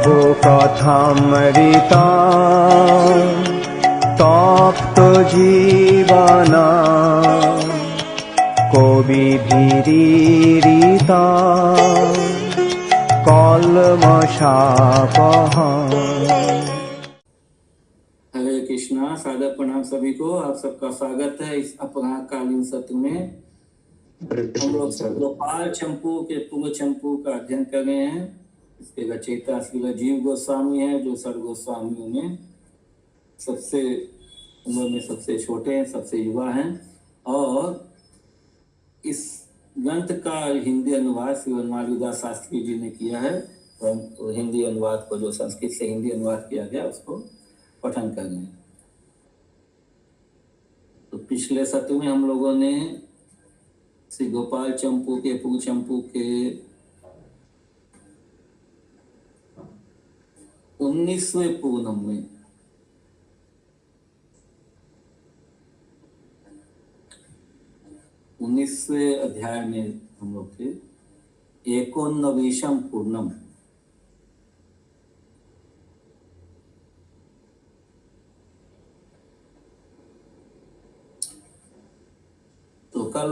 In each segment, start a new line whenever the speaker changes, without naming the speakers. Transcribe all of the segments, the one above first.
প্রভু কথামৃতা তপ্ত জীবনা কবি ভীরিতা কলমশাপহা।
हरे कृष्णा। सादर प्रणाम सभी को। आप सबका स्वागत है इस अपराह्नकालीन सत्र में। हम लोग गोपाल चंपू के पूर्व चंपू का अध्ययन कर रहे हैं। इसके रचयिता श्री जीव गोस्वामी हैं, जो सर गोस्वामियों में सबसे उम्र में सबसे छोटे हैं, सबसे युवा हैं। और इस ग्रंथ का हिंदी अनुवाद श्री वनमाली दास शास्त्री जी ने किया है। और हिंदी अनुवाद को, जो संस्कृत से हिंदी अनुवाद किया गया, उसको पठन कर रहे हैं। तो पिछले सत्र में हम लोगों ने श्री गोपाल चंपू के पूर्व चंपू के 19वें पूर्णम में 19वें अध्याय में हम लोग थे। 19वें पूर्णम। तो कल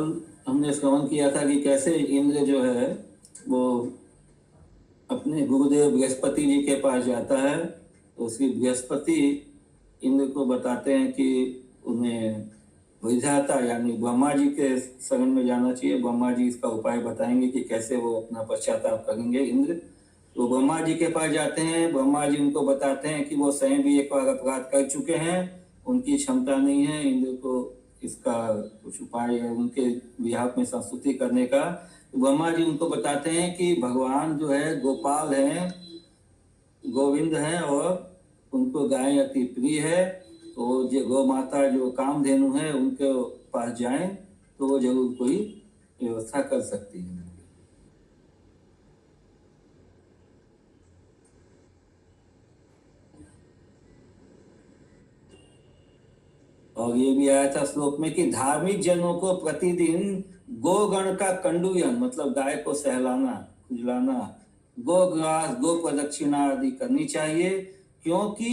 हमने श्रवण किया था कि कैसे इंद्र जो है वो अपने गुरुदेव बृहस्पति जी के पास जाता है। तो श्री बृहस्पति इंद्र को बताते हैं कि उन्हें विधाता यानी ब्रह्मा जी के शरण में जाना चाहिए। ब्रह्मा जी इसका उपाय बताएंगे कि कैसे वो अपना पश्चाताप करेंगे इंद्र। तो ब्रह्मा जी के पास जाते हैं। ब्रह्मा जी उनको बताते हैं कि वो स्वयं भी एक बार अपराध कर चुके हैं, उनकी क्षमता नहीं है इंद्र को इसका कुछ उपाय है उनके बिहाफ में संस्तुति करने का। तो ब्रह्मा जी उनको बताते हैं कि भगवान जो है गोपाल हैं, गोविंद हैं, और उनको गाय अति प्रिय है। तो जो गौ माता जो कामधेनु है उनके पास जाएं तो वो जरूर कोई व्यवस्था कर सकती है। और ये भी आया था श्लोक में कि धार्मिक जनों को प्रतिदिन गोगण का कंडूयन मतलब गाय को सहलाना, खुजलाना, गोग्रास, गो प्रदक्षिणा आदि करनी चाहिए, क्योंकि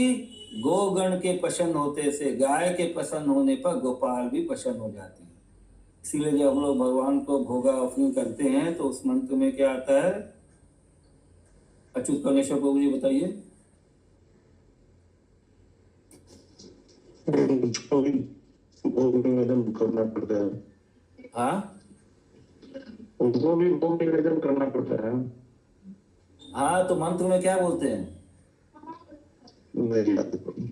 गोगण के प्रसन्न होते से, गाय के प्रसन्न होने पर गोपाल भी प्रसन्न हो जाते हैं। इसीलिए जब हम लोग भगवान को भोगा ऑफरिंग करते हैं तो उस मंत्र में क्या आता है? अच्युत कलेश्वर प्रभु जी बताइए।
उसको भी भोग निवेदन करना पड़ता है।
हाँ,
उसको भी भोग निवेदन करना पड़ता है।
हाँ, तो मंत्र में क्या बोलते हैं?
मेरी याद है।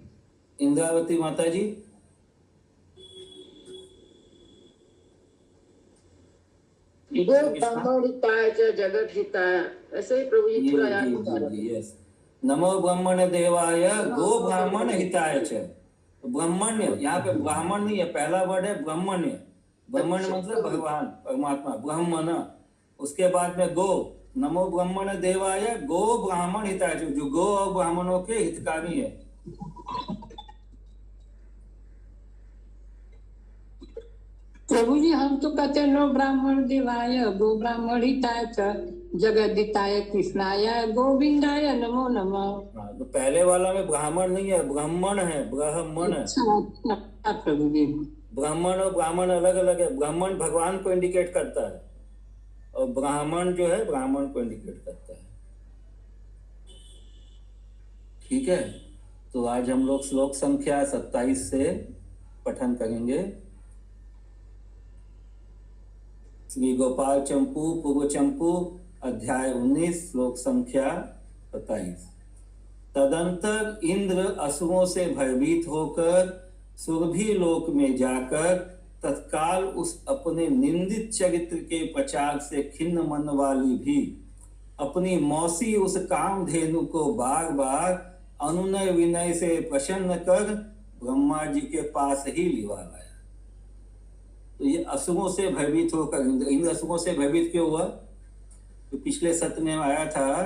इंद्रावती माता जी।
गो ब्रह्मण हिताय च जगत हिताय, ऐसे ही प्रभु जी पूरा याद बता रहे हैं।
यस, नमो ब्रह्मण देवाय गो ब्राह्मण हिताय च। तो ब्रह्मण्य, यहाँ पे ब्राह्मण नहीं है, पहला वर्ड है ब्रह्मण्य। ब्रह्मण्य मतलब भगवान परमात्मा, ब्रह्मण। उसके बाद में गो, नमो ब्रह्मण देवाय गो ब्राह्मण हिताय च, जो गो और ब्राह्मणों के हितकारी है।
प्रभु जी हम तो कहते हैं नो ब्राह्मण देवाय गो ब्राह्मण हिताय च जगत हिताय कृष्णाय गोविंदाय नमो नमः।
तो पहले वाला में ब्राह्मण नहीं है, ब्राह्मण है, ब्राह्मण।
अच्छा प्रभु जी,
ब्राह्मण और ब्राह्मण अलग अलग है। ब्राह्मण भगवान को इंडिकेट करता है और ब्राह्मण जो है ब्राह्मण को इंडिकेट करता है। ठीक है, तो आज हम लोग श्लोक संख्या 27 से पठन करेंगे। श्री गोपाल चंपू पूर्व चंपू अध्याय 19 श्लोक संख्या 27। तदंतर इंद्र असुरों से भयभीत होकर सुरभि लोक में जाकर तत्काल उस अपने निंदित चरित्र के प्रचार से खिन्न मन वाली भी अपनी मौसी उस कामधेनु को बार बार अनुनय विनय से प्रसन्न कर ब्रह्मा जी के पास ही लिवा लाया। तो ये असुरों से भयभीत होकर इंद्र असुरों से भयभीत क्यों हुआ? तो पिछले सत्र में आया था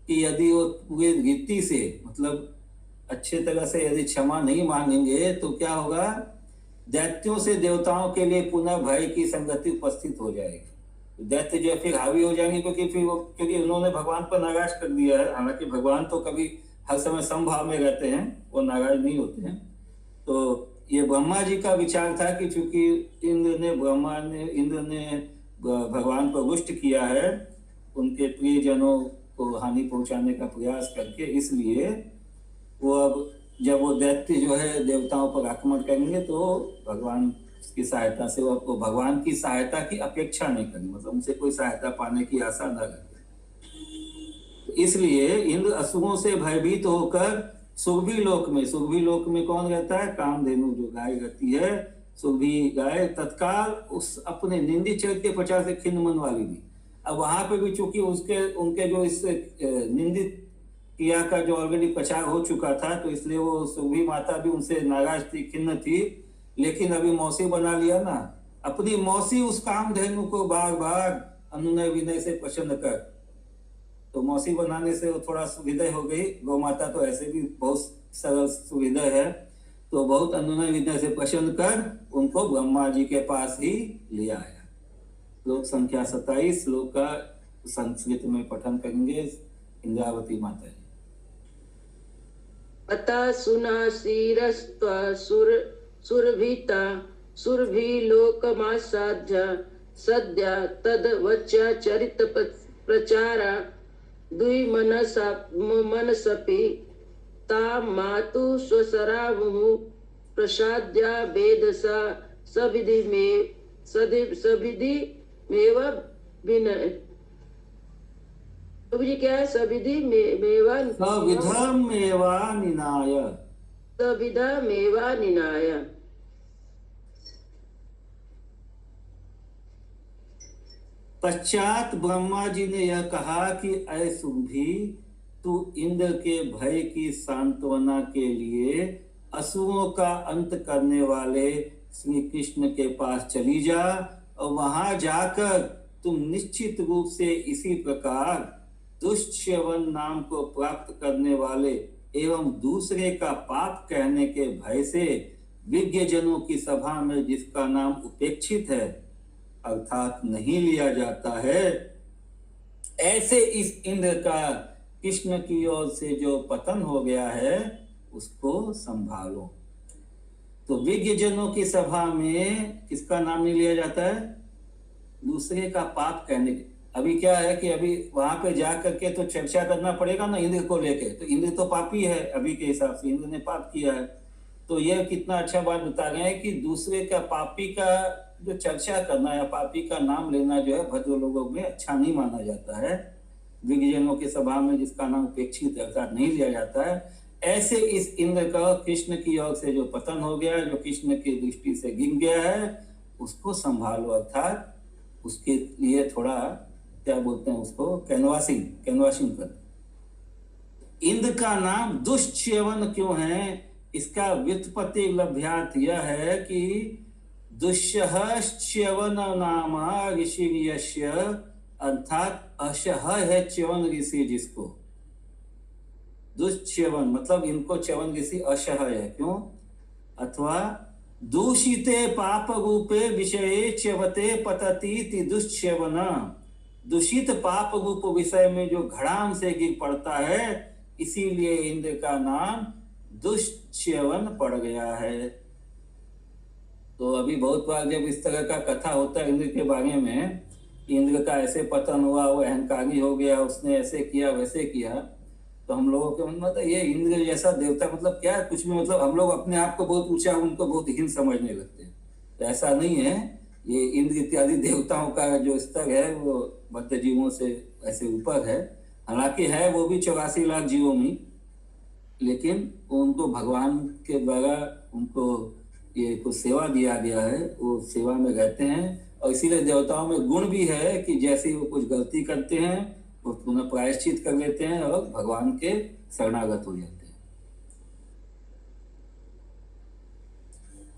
कि यदि वो पूरे रीति से मतलब अच्छे तरह से यदि क्षमा नहीं मांगेंगे तो क्या होगा? दैत्यों से देवताओं के लिए पुनः भय की संगति उपस्थित हो जाएगी। दैत्य जो है फिर हावी हो जाएंगे, क्योंकि उन्होंने भगवान पर नाराज कर दिया है। हालांकि भगवान तो कभी हर समय समभाव में रहते हैं, वो नाराज नहीं होते हैं। तो ये ब्रह्मा जी का विचार था कि चूंकि इंद्र ने भगवान को रुष्ट किया है उनके प्रियजनों को हानि पहुंचाने का प्रयास करके, इसलिए वो अब जब वो दैत्य जो है देवताओं पर आक्रमण करेंगे तो भगवान की सहायता से वो भगवान की सहायता की अपेक्षा नहीं करेंगे, मतलब उनसे कोई सहायता पाने की आशा न रखें। इसलिए इंद्र असुरों से भयभीत होकर सुरभि लोक में कौन रहता है? कामधेनु जो गाय रहती है, सुरभि गाय, तत्काल उस अपने निंदित चरित्र के प्रचार से खिन्न मन वाली भी। अब वहां पे भी चूंकि उनके जो इस निंदित क्रिया का जो ऑलरेडी प्रचार हो चुका था, तो इसलिए वो सुरभि माता भी उनसे नाराज थी, खिन्न थी। लेकिन अभी मौसी बना लिया ना, अपनी मौसी उस कामधेनु को बार बार अनुनय विनय से प्रसन्न कर, तो मौसी बनाने से वो थोड़ा सुविधा हो गई। गौ माता तो ऐसे भी बहुत सरल सुविधा है, तो बहुत अनुनय विनय से प्रसन्न कर उनको ब्रह्मा जी के पास ही ले आया। श्लोक संख्या 27 श्लोक का संस्कृत में पठन करेंगे इंद्रावती माता जी।
अतः सुनासीरस्त्वा सुरभिता सुरभिलोकमासाध्य सद्या तद्वच्या चरित प्रचारा द्विमनसपि तां मातु स्वसरावुः प्रसाद्या वेदसा सविधिमेव विनय। तो ये क्या है? सविधिमेवा निनाय।
पश्चात ब्रह्मा जी ने यह कहा कि ऐ सुरभि, तू इंद्र के भय की सांत्वना के लिए असुरों का अंत करने वाले श्री कृष्ण के पास चली जा, और वहां जाकर तुम निश्चित रूप से इसी प्रकार दुष्यवन नाम को प्राप्त करने वाले एवं दूसरे का पाप कहने के भय से विज्ञजनों की सभा में जिसका नाम उपेक्षित है अर्थात नहीं लिया जाता है, ऐसे इस इंद्र का कृष्ण की ओर से जो पतन हो गया है उसको संभालो। तो विज्ञजनों की सभा में किसका नाम नहीं लिया जाता है? दूसरे का पाप कहने के। अभी क्या है कि अभी वहां पे जा करके तो चर्चा करना पड़ेगा ना इंद्र को लेके, तो इंद्र तो पापी है अभी के हिसाब से, इंद्र ने पाप किया है। तो यह कितना अच्छा बात बता रहे हैं कि दूसरे का पापी का जो चर्चा करना या पापी का नाम लेना जो है भद्र लोगों में अच्छा नहीं माना जाता है। विज्ञजनों की सभा में जिसका नाम उपेक्षित अर्थात नहीं लिया जाता है, ऐसे इस इंद्र का कृष्ण की ओर से जो पतन हो गया है, जो कृष्ण की दृष्टि से गिर गया है, उसको संभालो, अर्थात उसके लिए थोड़ा क्या बोलते हैं उसको, कैनवासिंग कर। इंद्र का नाम दुष्च्यवन क्यों है? इसका व्युत्पत्ति लभ्यार्थ यह है कि दुष्यवन नाम ऋषि यश्य, अर्थात अशह है च्यवन ऋषि जिसको। दुष्च्यवन मतलब इनको च्यवन ऋषि अशह है, क्यों? अथवा दूषिते पाप रूपे विषये च्यवते पतति दुष्च्यवन, दूषित पाप रूप विषय में जो घड़ाम से गिर पड़ता है, इसीलिए इंद्र का नाम दुष्च्यवन पड़ गया है। तो अभी बहुत बार जब इस तरह का कथा होता है इंद्र के बारे में, इंद्र का ऐसे पतन हुआ, वो अहंकारी हो गया, उसने ऐसे किया वैसे किया, तो हम लोगों के मन में ये इंद्र जैसा देवता मतलब क्या कुछ भी, मतलब हम लोग अपने आप को बहुत ऊंचा उनको बहुत हीन समझने लगते हैं। तो ऐसा नहीं है, ये इंद्र इत्यादि देवताओं का जो स्तर है वो बद्ध जीवों से ऐसे ऊपर है। हालांकि है वो भी 84 लाख जीवों में, लेकिन उनको भगवान के द्वारा उनको ये कुछ सेवा दिया गया है, वो सेवा में रहते हैं। और इसीलिए देवताओं में गुण भी है कि जैसे वो कुछ गलती करते हैं वो पुनः प्रायश्चित कर लेते हैं और भगवान के शरणागत हो जाते हैं।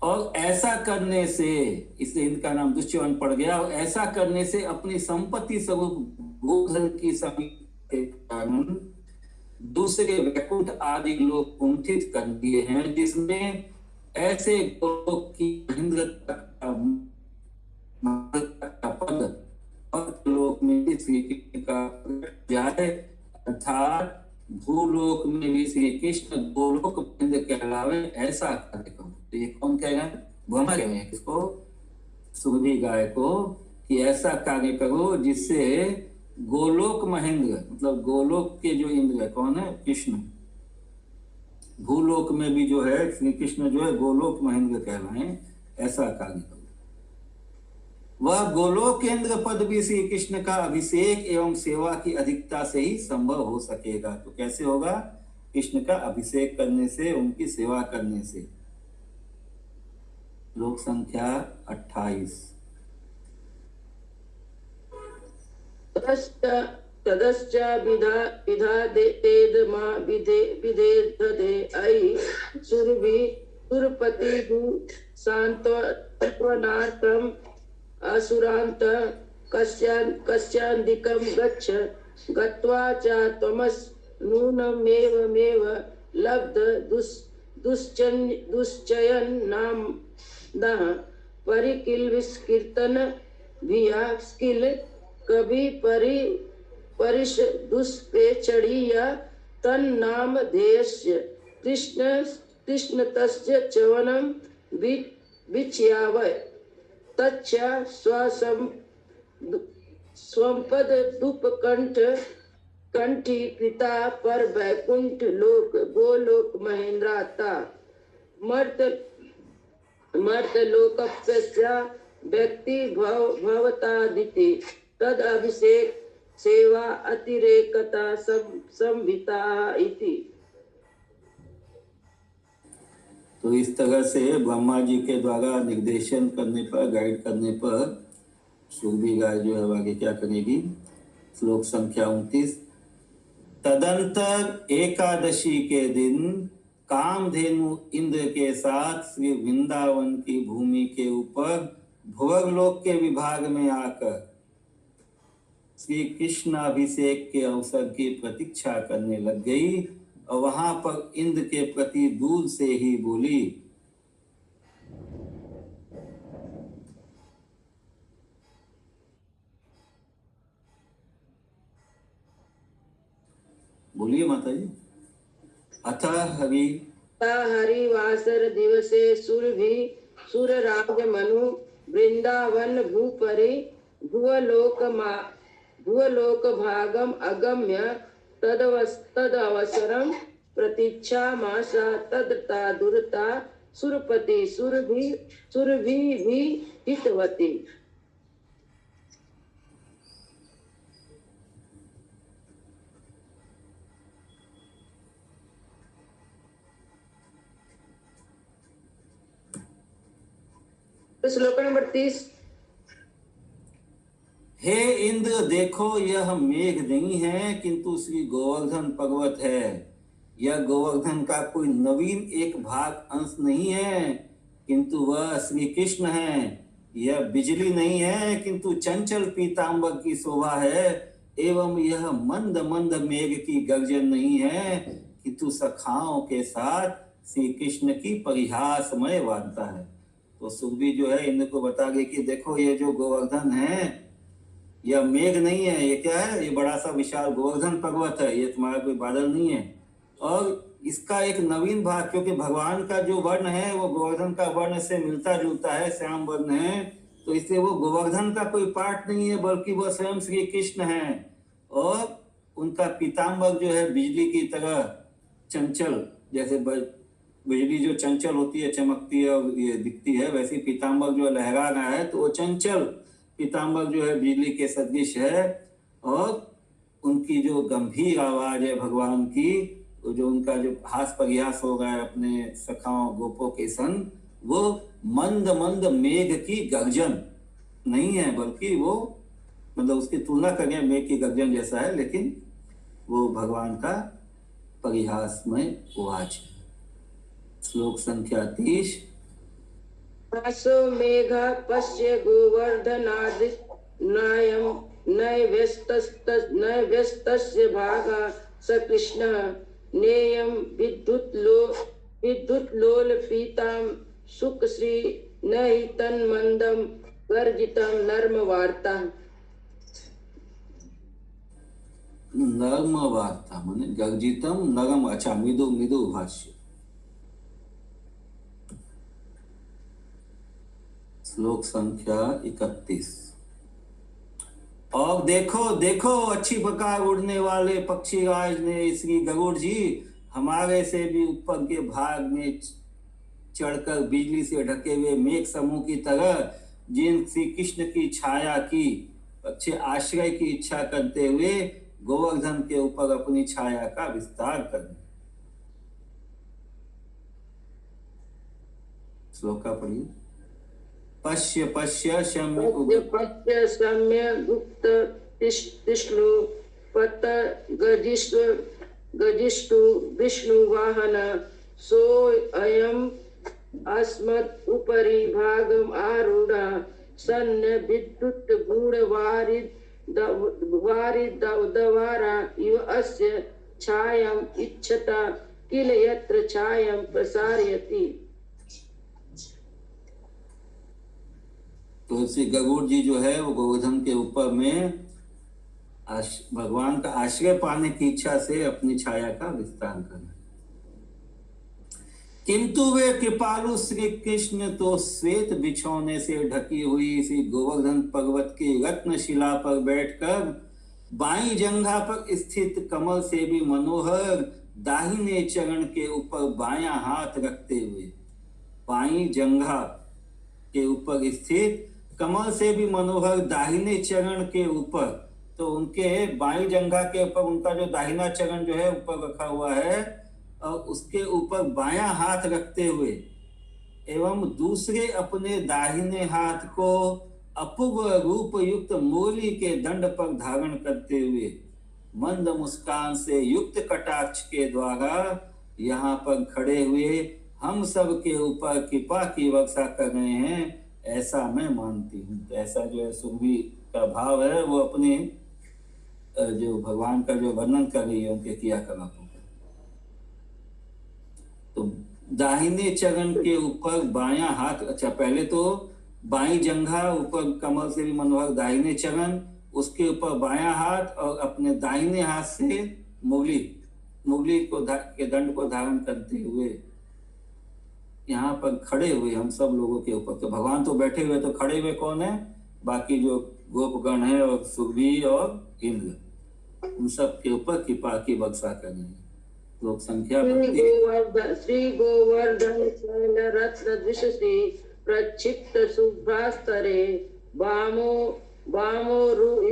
और ऐसा करने से, इसलिए इनका नाम दुष्यवन पड़ गया, और ऐसा करने से अपनी संपत्ति स्वरूप गोधन की समीप के कारण दूसरे वैकुंठ आदि लोग कुंठित कर दिए हैं, जिसमें ऐसे लोग की महेंद्र का पद और अर्थात भूलोक में भी श्री कृष्ण गोलोक महेंद्र कहलावे ऐसा कार्य करो। तो ये कौन कह रहे हैं? ब्रह्मा कह रहे हैं किसको? सुरभि गाय को, कि ऐसा कार्य करो जिससे गोलोक महेंद्र, मतलब गोलोक के जो इंद्र है, कौन है? कृष्ण। भूलोक में भी जो है श्री कृष्ण जो है गोलोक महेंद्र कहलाए, ऐसा कार्य करो। वह गोलोक केंद्र पद भी श्री कृष्ण का अभिषेक एवं सेवा की अधिकता से ही संभव हो सकेगा। तो कैसे होगा? कृष्ण का अभिषेक करने से, उनकी सेवा करने से। श्लोक संख्या 28।
तदश्च विधादेदमा विधेदधे अयि सुरभि सुरपतिः सान्त्वनार्थम् असुरान्त कस्यान्दिकं गच्छ गत्वा च त्वमस् नूनमेवमेव लब्ध दुश्चयन्नाम्नः परिकिल्विष्कीर्तन भिया स्किल कभी परिश दुष्पेचड़ीय तन्नाम धेयस्य कृष्ण तस्य चवनं विचयावय तच्च स्वंपद दुपकंठ कंठी कृता पर वैकुंठ लोक गोलोक महेंद्राता मर्त लोकप्यस्या व्यक्ति भवतादिति तद अभिषेक सेवा अतिरेकता संहिता इति।
तो इस तरह से ब्रह्मा जी के द्वारा निर्देशन करने पर, गाइड करने पर सुरभि गाय जो है आगे क्या करेगी? श्लोक संख्या 29। तदंतर एकादशी के दिन कामधेनु इंद्र के साथ श्री वृंदावन की भूमि के ऊपर भुवर्लोक के विभाग में आकर श्री कृष्ण अभिषेक के अवसर की प्रतीक्षा करने लग गई और वहां पर इंद्र के प्रति दूर से ही बोली, बोलिए माता जी। अथ
हरिवासर दिवसे सुरभि सुरराज मनु वृंदावन भूपरि भुवलोक भागम अगम्य तदवसरम प्रतीक्षा मासा तदता दुरता सुरपति सुरभि भी हितवती। श्लोक नंबर 30।
हे इंद्र देखो, यह मेघ नहीं है किंतु श्री गोवर्धन पर्वत है। यह गोवर्धन का कोई नवीन एक भाग अंश नहीं है किंतु वह श्री कृष्ण है। यह बिजली नहीं है किंतु चंचल पीतांबर की शोभा है। एवं यह मंद मंद मेघ की गर्जन नहीं है किंतु सखाओं के साथ श्री कृष्ण की परिहासमय वार्ता है। तो सुरभि जो है इंद्र को बता गई कि देखो ये जो गोवर्धन है यह मेघ नहीं है, ये क्या है? ये बड़ा सा विशाल गोवर्धन पर्वत है, ये तुम्हारा कोई बादल नहीं है। और इसका एक नवीन भाग, क्योंकि भगवान का जो वर्ण है वो गोवर्धन का वर्ण से मिलता जुलता है, श्याम वर्ण है, तो इसलिए वो गोवर्धन का कोई पार्ट नहीं है बल्कि वह स्वयं श्री कृष्ण है। और उनका पीताम्बर जो है बिजली की तरह चंचल, जैसे बिजली जो चंचल होती है, चमकती है और ये दिखती है, वैसी पीताम्बर जो लहरा रहा है तो वो चंचल पीताम्बर जो है बिजली के सदृश है। और उनकी जो गंभीर आवाज है भगवान की, जो उनका जो हास परिहास हो रहा है अपने सखाओं गोपों के संग, वो मंद मंद मेघ की गर्जन नहीं है बल्कि वो, मतलब उसकी तुलना करें मेघ की गर्जन जैसा है, लेकिन वो भगवान का परिहासमय वाच है। श्लोक संख्या 30।
आसो मेघ पश्य गोवर्धनादि नायम नैव्यस्तस्य भागा स कृष्ण नेयम विद्युत लोल पीताम सुखश्री नहि तन्मंदम गर्जितम नर्म वार्ता।
नरम वार्ता माने गर्जितम नरम, अच्छा मृदु मृदु भाष्य। श्लोक संख्या 31। और देखो देखो अच्छी प्रकार उड़ने वाले पक्षीराज ने श्री गरुड़ जी हमारे से भी ऊपर के भाग में चढ़कर बिजली से ढके हुए मेघ समूह की तरह जिन श्री कृष्ण की छाया की अच्छे आश्रय की इच्छा करते हुए गोवर्धन के ऊपर अपनी छाया का विस्तार करने। श्लोक का पढ़िए। पश्य पश्य शम्य
पश्य सम्य गुप्त तिष्णु पत गजिष्टु विष्णु वाहन सो अयम अस्मत् उपरि भागम आरूढ़ सन्न विद्युत गुण वारिदवारा इव अस्य छायम इच्छता किल यत्र छायम प्रसारयति।
तो श्री गरुड़ जी जो है वो गोवर्धन के ऊपर में भगवान का आश्रय पाने की इच्छा से अपनी छाया का विस्तार कर। किंतु वे कृपालु श्री कृष्ण तो श्वेत बिछौने से ढकी हुई श्री गोवर्धन पर्वत की रत्न शिला पर बैठकर बाई जंघा पर स्थित कमल से भी मनोहर दाहिने चरण के ऊपर बायां हाथ रखते हुए, बाई जंघा के ऊपर स्थित कमल से भी मनोहर दाहिने चरण के ऊपर, तो उनके बाई जंघा के ऊपर उनका जो दाहिना चरण जो है ऊपर रखा हुआ है और उसके ऊपर बायां हाथ रखते हुए एवं दूसरे अपने दाहिने हाथ को अपूर्व रूप युक्त मुरली के दंड पर धारण करते हुए मंद मुस्कान से युक्त कटाक्ष के द्वारा यहाँ पर खड़े हुए हम सब के ऊपर कृपा की वर्षा कर रहे हैं, ऐसा मैं मानती हूँ। तो ऐसा जो है सुरभि का भाव है वो अपने जो भगवान का जो वर्णन कर रही है उनके क्रियाकलापों का। तो दाहिने चरण के ऊपर बायां हाथ, अच्छा पहले तो बाई जंघा ऊपर कमल से भी मनोहर दाहिने चरण, उसके ऊपर बायां हाथ और अपने दाहिने हाथ से मुरली को के दंड को धारण करते हुए यहाँ पर खड़े हुए हम सब लोगों के ऊपर। तो भगवान तो बैठे हुए, तो खड़े हुए कौन है? बाकी जो गोपगण है और सुरभि और इंद्र, उन सब के ऊपर कृपा की वर्षा करनी है। लोक संख्या
श्री गोवर्धन रत्न द्विषसी प्रक्षिप्त शुभ्रास्तरे वामो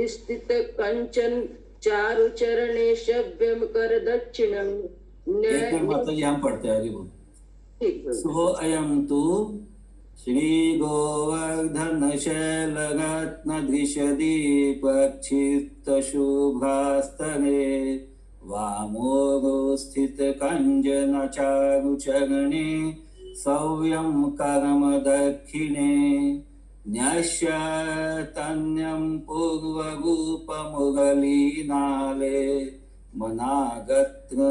स्थित कंचन चारु चरणे शव्यम कर दक्षिणम।
माता जी हम पढ़ते हैं, आगे बोल। सो अयम तु श्री गोवर्धन शैलरत्न द्विषदीप प्रक्षिप्त शुभ्रास्तरे वामो स्थित कंजन चारु चरणे सव्यम करम दक्षिणे न्यस्यतन्यं पूर्वरूप मुरलीनाले मनागत्र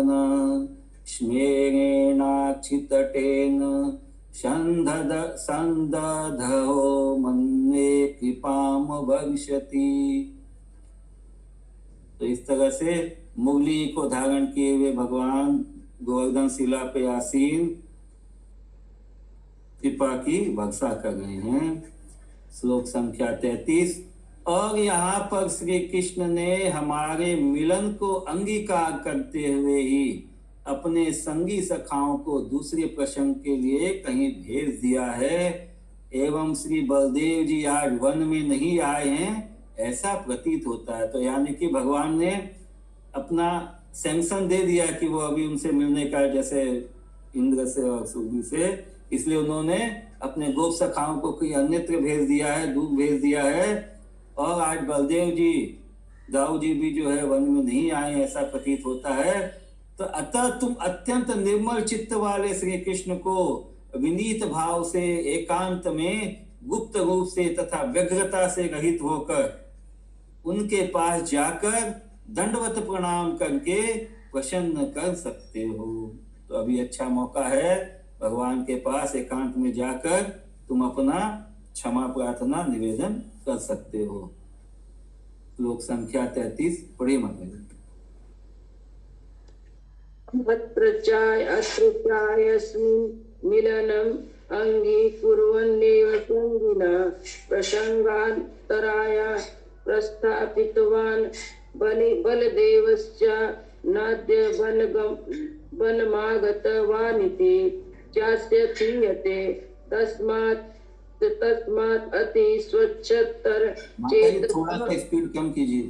स्मेरेणाक्षितटेन संदधो मन्ये कृपाम वर्षति। तो इस तरह से मुरली को धारण किए हुए भगवान गोवर्धन शिला पे आसीन कृपा की वर्षा कर रहे हैं। श्लोक संख्या 33। और यहाँ पर श्री कृष्ण ने हमारे मिलन को अंगीकार करते हुए ही अपने संगी सखाओं को दूसरे प्रसंग के लिए कहीं भेज दिया है, एवं श्री बलदेव जी आज वन में नहीं आए हैं ऐसा प्रतीत होता है। तो यानी कि भगवान ने अपना सैंक्शन दे दिया कि वो अभी उनसे मिलने का, जैसे इंद्र से और सुरभि से, इसलिए उन्होंने अपने गोप सखाओं को कोई अन्यत्र भेज दिया है, दूर भेज दिया है। और आज बलदेव जी दाऊ जी भी जो है वन में नहीं आए ऐसा प्रतीत होता है। तो अतः तुम अत्यंत निर्मल चित्त वाले श्री कृष्ण को विनीत भाव से एकांत में गुप्त रूप से तथा व्यग्रता से रहित होकर उनके पास जाकर दंडवत प्रणाम करके प्रसन्न कर सकते हो। तो अभी अच्छा मौका है, भगवान के पास एकांत में जाकर तुम अपना क्षमा प्रार्थना निवेदन कर सकते हो। श्लोक संख्या 33 पढ़िए माता जी।
अत्र चायस्मिन् मिलनम् अङ्गीकुर्वन्नेव सङ्गिना प्रसङ्गान्तराय प्रस्थापितवान् बलदेवश्च नाद्य वनमागतवानिति चास्य थीयते तस्मात् अति स्वच्छतर
थोड़ा सा स्पीड कम कीजिए,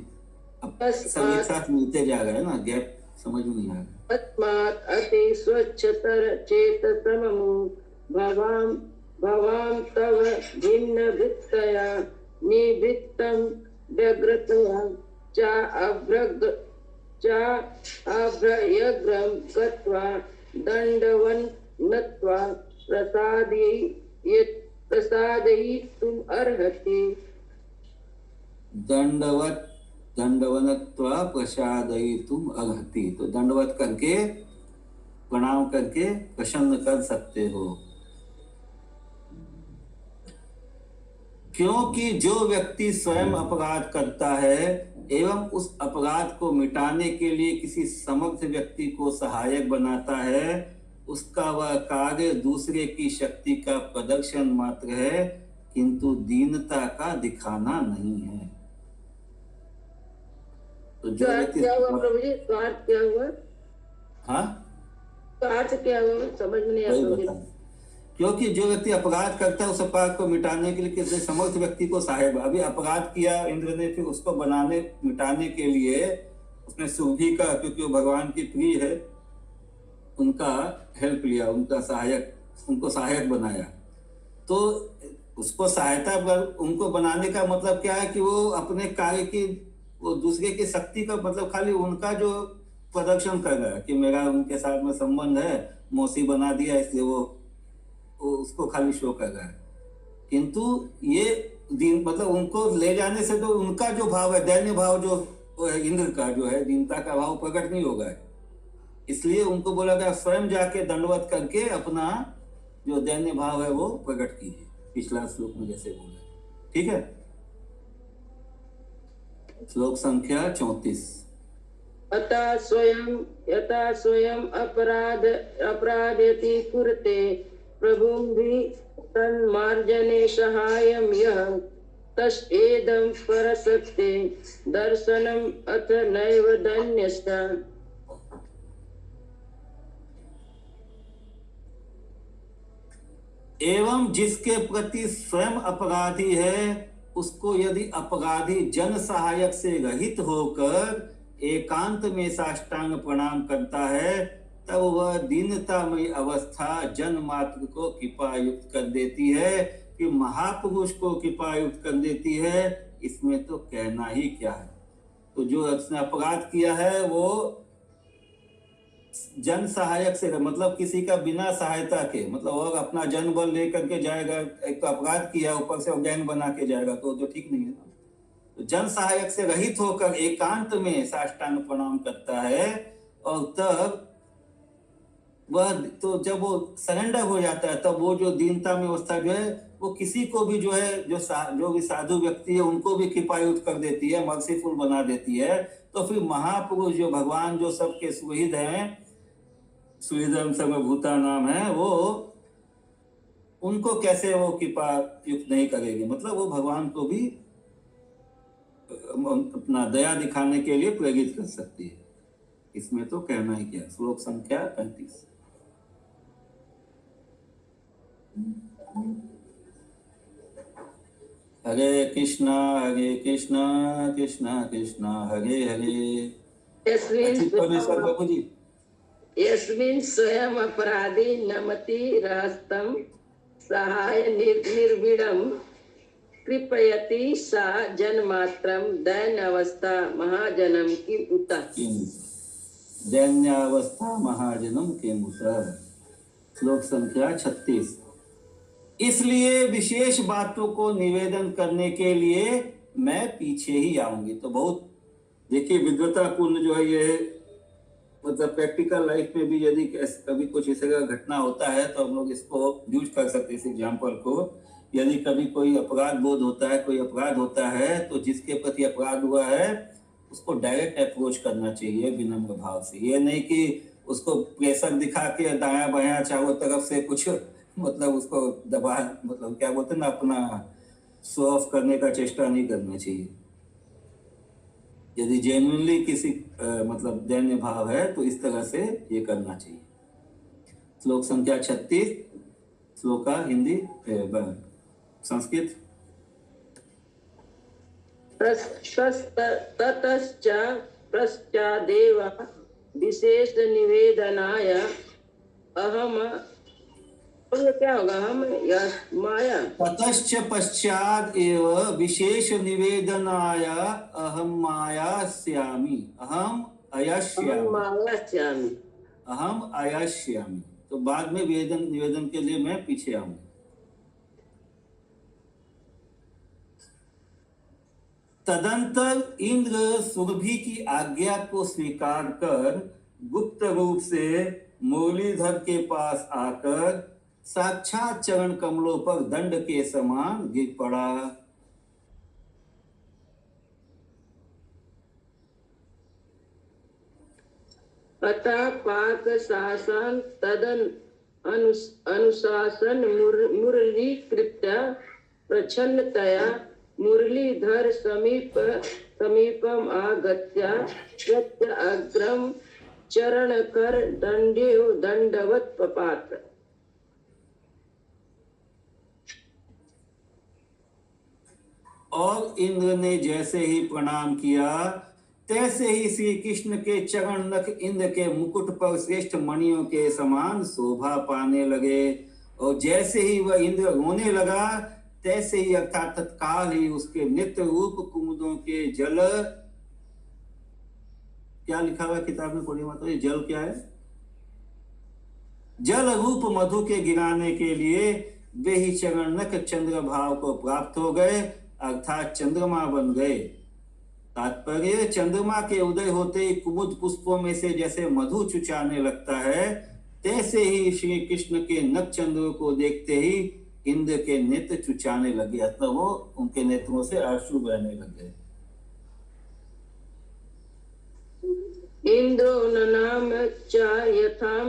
अब सब एक साथ मिलते जा रहे हैं ना, गैप समझ में नहीं आ रहा।
तस्मात् अति स्वच्छतर चेतसममु भवां तव भिन्न वृत्तया निवृत्तं व्यग्रतया अभ्रयग्रं गत्वा दण्डवन् नत्वा प्रसादयितुम् अर्हति।
दंडवनत्वा प्रसादयितुम् अर्हति, तो दंडवत करके प्रणाम करके प्रसन्न कर सकते हो। क्योंकि जो व्यक्ति स्वयं अपराध करता है एवं उस अपराध को मिटाने के लिए किसी समर्थ व्यक्ति को सहायक बनाता है, उसका वह कार्य दूसरे की शक्ति का प्रदर्शन मात्र है, किंतु दीनता का दिखाना नहीं है। तो जो व्यक्ति
क्या हुआ प्रभु जी, स्वार्थ क्या हुआ?
हाँ,
स्वार्थ क्या हुआ समझ में नहीं आता।
क्योंकि जो व्यक्ति अपराध करता है उस अपराध को मिटाने के लिए किसी समर्थ व्यक्ति को सहायक, अभी अपराध किया इंद्र ने, फिर उसको मिटाने के लिए उसने सुरभि का, क्योंकि वो भगवान की प्रिय है, उनका हेल्प लिया, उनको सहायक बनाया। तो उसको सहायता उनको बनाने का मतलब क्या है कि वो अपने कार्य की, वो दूसरे की शक्ति का मतलब खाली उनका जो प्रदर्शन कर रहा है कि मेरा उनके साथ में संबंध है, मौसी बना दिया, इसलिए वो उसको खाली शो कर रहा है। किंतु ये मतलब उनको ले जाने से तो उनका जो भाव है, दैन्य भाव जो इंद्र का जो है, दीनता का भाव प्रकट नहीं होगा, इसलिए उनको बोला गया स्वयं जाके दंडवत करके अपना जो दैन्य भाव है वो प्रकट कीजिए, पिछला श्लोक में जैसे बोला। ठीक है, श्लोक संख्या 34।
यथा स्वयं अपराधयति कुरुते प्रभुं भी तन्मार्जने सहायं यः तस्येदं परसक्ते दर्शनम् अथ नैव धन्यश्च।
एवं जिसके प्रति स्वयं अपराधी है उसको यदि अपराधी जन सहायक से रहित होकर एकांत में साष्टांग प्रणाम करता है, तब वह दीनतामयी अवस्था जन मात्र को कृपायुक्त कर देती है कि महापुरुष को कृपायुक्त कर देती है। इसमें तो कहना ही क्या है। तो जो उसने अपराध किया है वो जन सहायक से, मतलब किसी का बिना सहायता के, मतलब और अपना जन बल लेकर के जाएगा, एक तो अपराध किया ऊपर से गैंग बना के जाएगा, तो ठीक नहीं है ना। तो जन सहायक से रहित होकर एकांत में साष्टांग प्रणाम करता है, और तब वह, तो जब वो सरेंडर हो जाता है तब वो जो दीनता में अवस्था जो है वो किसी को भी जो है, जो भी साधु व्यक्ति है उनको भी कृपायुक्त कर देती है, मर्सीफुल बना देती है। तो फिर महापुरुष जो भगवान जो सबके सुहृद हैं, सुहृदम सर्वभूता नाम है, वो उनको कैसे वो कृपा युक्त नहीं करेगी, मतलब वो भगवान को भी अपना दया दिखाने के लिए प्रेरित कर सकती है। इसमें तो कहना ही क्या। श्लोक संख्या 35। हरे कृष्णा कृष्णा कृष्णा हरे हरे।
यस्मिन् स्वयं अपराधी नमति रहस्तं सहाय निर्विडं कृपयति सा जन्मात्रं दैन्यावस्था महाजनम की उता।
दैन्यावस्था महाजनम के मुता। श्लोक संख्या 36। इसलिए विशेष बातों को निवेदन करने के लिए मैं पीछे ही आऊंगी। तो बहुत देखिए विद्वतापूर्ण जो है ये, मतलब प्रैक्टिकल लाइफ में भी यदि कभी कुछ इस तरह घटना होता है तो हम लोग इसको यूज कर सकते हैं, इस एग्जाम्पल को। यदि कभी कोई अपराध बोध होता है, कोई अपराध होता है, तो जिसके प्रति अपराध हुआ है उसको डायरेक्ट अप्रोच करना चाहिए विनम्र भाव से। ये नहीं कि उसको प्रेशर दिखा के दाया बाया चारों तरफ से कुछ मतलब उसको दबा, मतलब क्या बोलते हैं ना, अपना शो ऑफ करने का चेष्टा नहीं करना चाहिए। यदि जेन्युइनली किसी मतलब दैन्य भाव है तो इस तरह से ये करना चाहिए। श्लोक संख्या 36, श्लोका हिंदी संस्कृत।
ततश्च पश्चादेव विशेष निवेदनाय अहम, और क्या होगा, हम या माया,
ततश्च पश्चाद एव विशेष निवेदनाय अहम मायास्यामि, अहम
अहम
अयस्यामि,
मायास्यामि।
अहम अयस्यामि। तो बाद में निवेदन के लिए मैं पीछे आऊंगा। तदंतर इंद्र सुरभि की आज्ञा को स्वीकार कर गुप्त रूप से मुरलीधर के पास आकर साक्षात चरण कमलों पर दंड के समान गिर पड़ा।
अतः पाक शासन तदन अनुशासन मुरलीकृत प्रच्छन्नतया मुरलीधर समीपम आगत्य प्रत्य अग्रम चरणकर दंडवत पपात।
और इंद्र ने जैसे ही प्रणाम किया तैसे ही श्री कृष्ण के चरण नख इंद्र के मुकुट पर श्रेष्ठ मणियों के समान शोभा पाने लगे। और जैसे ही वह इंद्र रोने लगा तैसे ही अर्थात तत्काल ही उसके नित्य रूप कुमुदों के जल, क्या लिखा हुआ किताब में पढ़ी माता, ये जल क्या है, जल रूप मधु के गिराने के लिए वे ही चरण नख चंद्र भाव को प्राप्त हो गए, अर्थात चंद्रमा बन गए। तात्पर्य, चंद्रमा के उदय होते ही कुमुद पुष्पों में से जैसे मधु चुचाने लगता है, तैसे ही श्री कृष्ण के नख चंद्र को देखते ही इंद्र के नेत्र चुचाने लगे, अतः वो उनके नेत्रों से आंसू बहने लगे।
इंद्रो ननाम च यथाम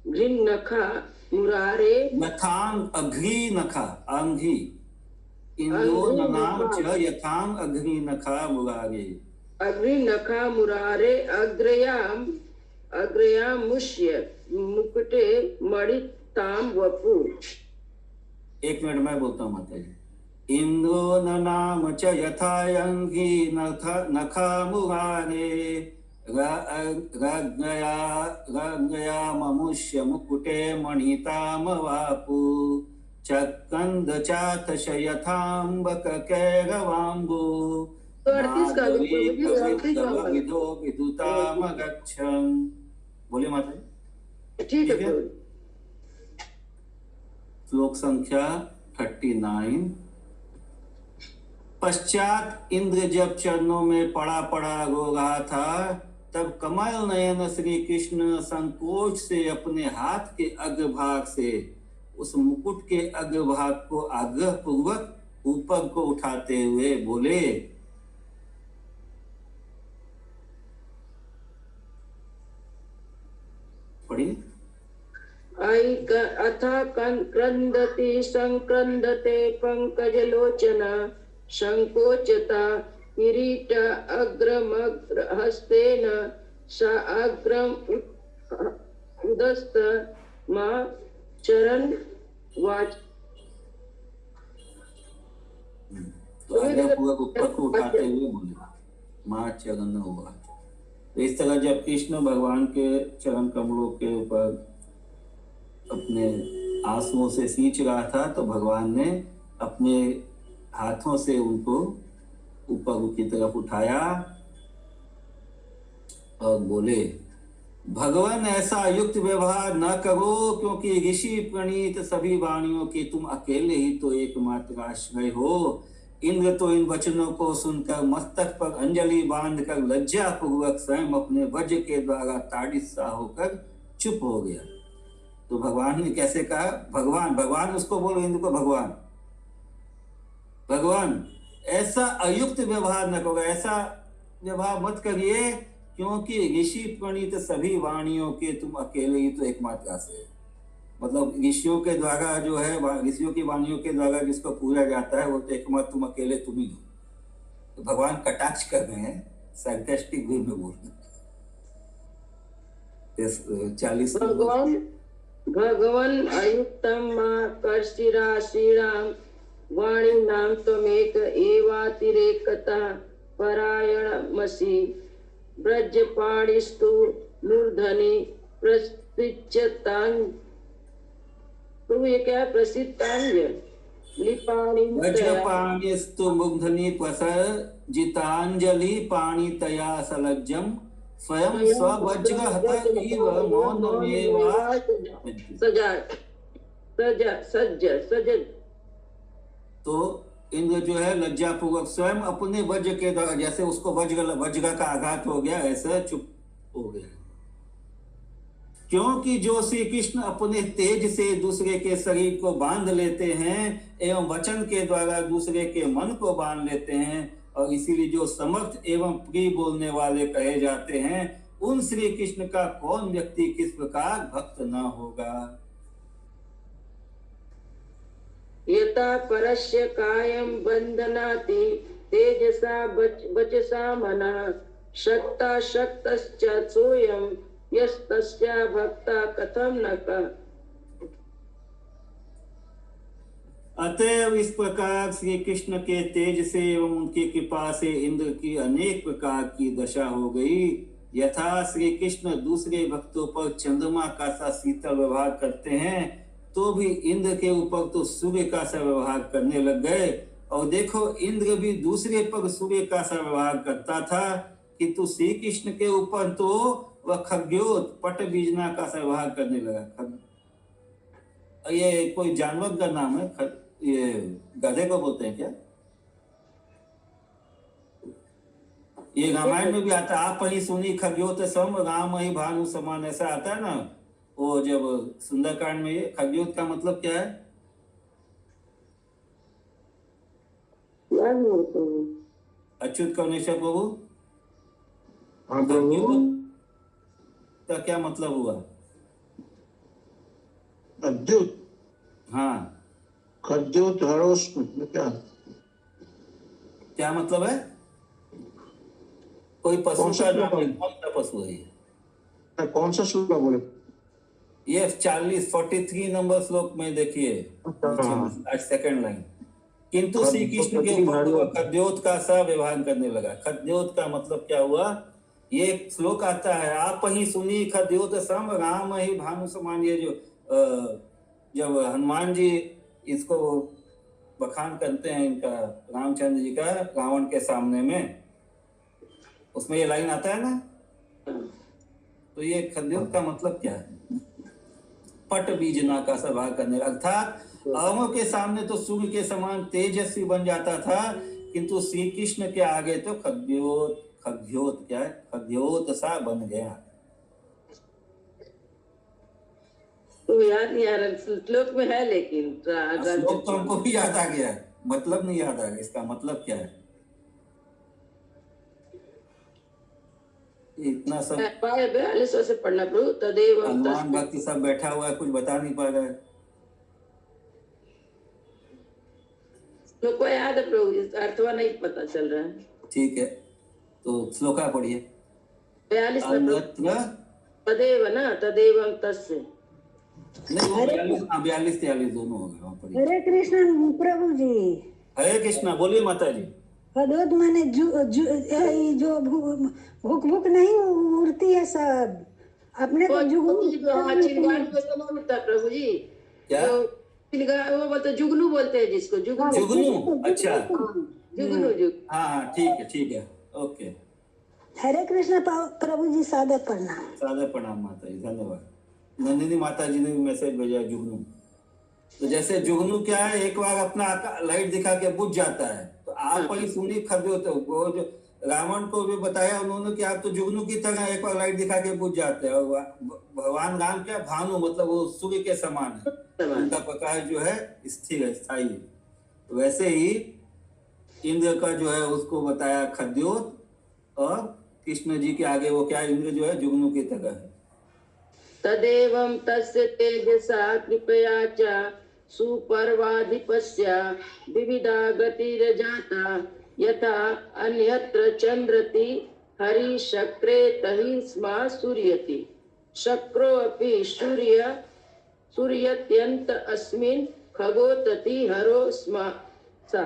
घृन्नखा मुरारे,
यथाम अघ्री नखा, अंघी, इंद्रो ननाम च यथाम अघ्री नखा मुरारे,
अग्नि नखा मुरारे अग्रयाम मुष्य मुकुटे मणिताम वपु।
एक मिनट मैं बोलता हूँ माता जी। इंद्रो ननाम च यथा अंघी नखा मुरारे रग्नया ममुष्य मुकुटे मणिताम वापु चकंद चाथ यथाम्बक कैरवाम्बु विदो विदुताम गच्छन्। बोलिए माता जी।
ठीक है।
श्लोक संख्या 39। पश्चात इंद्र जब चरणों में पड़ा पड़ा रो रहा था, तब कमल नयन श्री कृष्ण संकोच से अपने हाथ के अग्रभाग से उस मुकुट के अग्रभाग को आग्रह पूर्वक ऊपर को उठाते हुए बोले, पढ़िए।
अथा क्रंदति संक्रंदते पंकजलोचना संकोचता किरीट अग्रमग्र हस्तेन स अग्रम उदस्त मा चरण वाच।
तो आज्ञापूर्वक ऊपर को उठाते हुए बोले, मां चरण हुआ। तो इस तरह जब कृष्ण भगवान के चरण कमलों के ऊपर अपने आंसुओं से सींच रहा था, तो भगवान ने अपने हाथों से उनको ऊपर की तरफ उठाया और बोले, भगवान ऐसा युक्त व्यवहार न करो, क्योंकि ऋषि प्रणीत सभी वाणियों के तुम अकेले ही तो एकमात्र आश्रय हो। इंद्र तो इन वचनों को सुनकर मस्तक पर अंजलि बांधकर लज्जा पूर्वक स्वयं अपने वज्र के द्वारा ताड़ित सा होकर चुप हो गया। तो भगवान ने कैसे कहा, भगवान उसको बोलो, इंद्र को भगवान ऐसा अयुक्त व्यवहार न करो, ऐसा व्यवहार मत करिए क्योंकि ऋषि प्रणीत सभी वाणियों के तुम अकेले ही तो एकमात्र आश्रय है। मतलब ऋषियों के द्वारा जो है, ऋषियों की वाणियों के द्वारा जिसको पूजा जाता है वो तो एकमात्र तुम अकेले तुम ही हो। तो भगवान कटाक्ष कर रहे हैं, सार्केस्टिक वे में बोल रहे हैं। 40
भगवान अयुक्तम मां कर्षिरा श्रीराम वाणी नाम त्वमेक एवातिरेकता परायणमसि ब्रजपाणिस्तु मूर्धनि प्रसिद्धतां। तो ये क्या प्रसिद्धांज लिपाणि
वज्रपाणिस्तु मुग्धनि प्रसजितांजलि पाणितया सलज्जम स्वयं स्ववज्रहत इव मौनमेवा सज। तो इंद्र जो है लज्जा पूर्वक स्वयं अपने वज्र के द्वारा, जैसे उसको वज्र का आघात हो गया ऐसा चुप हो गया। क्योंकि जो श्री कृष्ण अपने तेज से दूसरे के शरीर को बांध लेते हैं एवं वचन के द्वारा दूसरे के मन को बांध लेते हैं, और इसीलिए जो समर्थ एवं प्रिय बोलने वाले कहे जाते हैं, उन श्री कृष्ण का कौन व्यक्ति किस प्रकार भक्त न होगा।
यथा परस्य कायं बंधनाति तेजसा वचसा मनः शक्ता शक्तश्च सोयं यस्तस्या भक्ता कथम न कः।
अतएव इस प्रकार श्री कृष्ण के तेज से एवं उनकी कृपा से इंद्र की अनेक प्रकार की दशा हो गई। यथा श्री कृष्ण दूसरे भक्तों पर चंद्रमा का सा शीतल व्यवहार करते हैं, तो भी इंद्र के ऊपर तो सूर्य का सा व्यवहार करने लग गए। और देखो इंद्र भी दूसरे पर सूर्य का सा व्यवहार करता था, किंतु श्री कृष्ण के ऊपर तो वह खग्योत पट बीजना का सा व्यवहार करने लगा। ये कोई जानवर का नाम है, ये गधे को बोलते हैं क्या? ये रामायण में भी आता है, आप ही सुनी खग्योत सम राम ही भानु समान, ऐसा आता है ना। वो जब सुंदरकांड में ये खग्योत का मतलब क्या है? अच्युत कौनेश्वर प्रभु, खग्योत का क्या मतलब हुआ?
अद्युत,
हाँ,
खद्योत हरोस
क्या मतलब है? कोई पशु का नाम है, कौन सा पशु है ये?
कौन सा श्लोक बोले?
ये 43 नंबर श्लोक में देखिए, सेकंड लाइन। किंतु श्री कृष्ण के ऊपर खद्योत का सा व्यवहार करने लगा। खद्योत का मतलब क्या हुआ? ये श्लोक आता है, आप ही सुनी खद्योत सम राम ही भानु समान। ये जो जब हनुमान जी इसको बखान करते हैं इनका, रामचंद्र जी का रावण के सामने में, उसमें ये लाइन आता है ना। तो ये खद्योत का मतलब क्या है? पट बीजना का स्वभाव करने, अर्थात अवों के सामने तो सूर्य के समान तेजस्वी बन जाता था, किंतु श्री कृष्ण के आगे तो खग्योत क्या है? खग्योत सा बन गया।
तो याद नहीं आ रहा, श्लोक में है लेकिन
श्लोक तो हमको भी याद आ गया, मतलब नहीं याद आ गया। इसका मतलब क्या है? इतना सब
42 से पढ़ना प्रभु। तदेव
हनुमान भक्ति सब बैठा हुआ है, कुछ बता नहीं पा रहा है।
श्लोक को याद है प्रभु, अर्थवा नहीं पता चल रहा है।
ठीक है, तो श्लोका पढ़िए।
42 में
अन्यत्र
तदेव ना, तदेव तस्य
नहीं, वो 42 43 दोनों हो गए। पढ़िए।
हरे कृष्ण प्रभु जी।
हरे कृष्णा, बोलिए माता जी।
खदोत माने जो भूख भूख नहीं उड़ती है सब अपने को
चिंगारी बोलता प्रभु जी।
क्या?
वो बोलते जुगनू बोलते हैं जिसको,
जुगनू। अच्छा,
जुगनू।
हाँ ठीक है, ओके।
हरे कृष्ण प्रभु जी, सादर प्रणाम।
सादर प्रणाम माता जी, धन्यवाद। नंदिनी माता जी ने भी मैसेज भेजा जुगनू। तो जैसे जुगनू क्या है, एक बार अपना लाइट दिखा के बुझ जाता है, तो आप ही सुनी खद्योत वो जो रावण को भी बताया उन्होंने कि आप तो जुगनू की तरह एक बार लाइट दिखा के बुझ जाते हैं। और भगवान राम क्या, भानु मतलब वो सूर्य के समान है, उनका प्रकाश जो है स्थिर है, स्थायी है। तो वैसे ही इंद्र का जो है उसको बताया खद्योत और कृष्ण जी के आगे वो क्या इंद्र जो है जुगनू की तरह है।
तदेवं तस्य तेजसा कृपया च सुपर्वाधिपस्य विविधा गतिर्जाता यथा अन्यत्र चन्द्रति हरिशक्रे तहि स्मा सूर्यति शक्रोऽपि सूर्यत्यन्त अस्मिन् खगोतति हरो स्म सा।